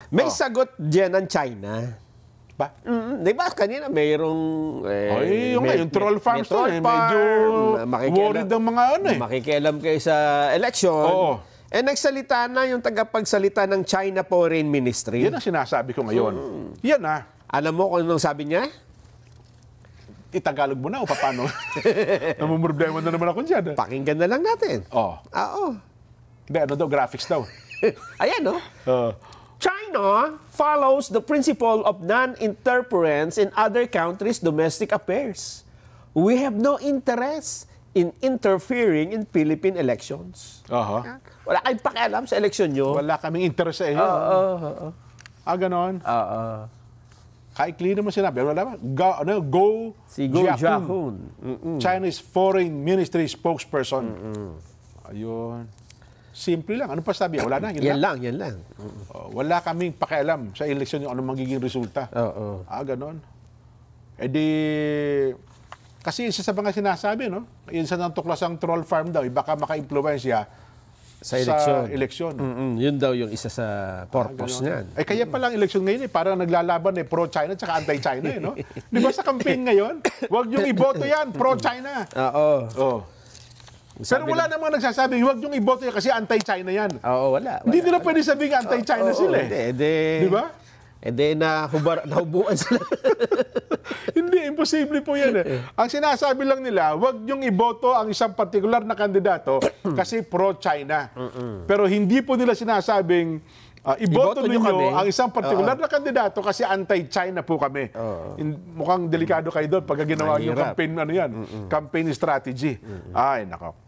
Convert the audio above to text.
May sagot dyan ang China. Ba? Di ba kanina mayroong... yung troll farms to, medyo worried ang mga ano eh. Makikialam kayo sa election. Oo. Nagsalita na yung tagapagsalita ng China Foreign Ministry. Yan ang sinasabi ko ngayon. Yan ah. Alam mo kung anong sabi niya? Itagalog mo na o paano? Namumroblema na naman ako dyan. Pakinggan na lang natin. Oo. Hindi, ano daw, graphics daw. Ayan, no? China follows the principle of non-interference in other countries' domestic affairs. We have no interest in interfering in Philippine elections. Wala kayong pakialam sa eleksyon nyo. Wala kaming interest sa iyo. Ganon. Kaikli naman sinabi. Wala ba? Go Jiahun. Chinese Foreign Ministry spokesperson. Ayun. Simple lang. Ano pa sabi? Wala na. Yan lang. Wala kaming pakialam sa eleksyon yung anong magiging resulta. Ganon. Kasi isa sa mga sinasabi, no? Isa ng tuklasang troll farm daw, baka maka-impluwensya sa eleksyon. Yun daw yung isa sa purpose niyan. Kaya palang eleksyon ngayon parang naglalaban pro-China at anti-China. No? Di ba sa campaign ngayon? Huwag yung iboto yan, pro-China. Pero wala namang nagsasabing, huwag yung iboto yan kasi anti-China yan. Wala. Hindi nila pwede sabihin anti-China sila. Di ba? Nahubuan sila. Hindi, imposible po yan Ang sinasabi lang nila, huwag yung iboto ang isang partikular na kandidato kasi pro-China. Pero hindi po nila sinasabing, iboto ninyo ang isang partikular na kandidato kasi anti-China po kami. Mukhang delikado kayo doon pag ginawa yung campaign, campaign strategy. Ay, nako.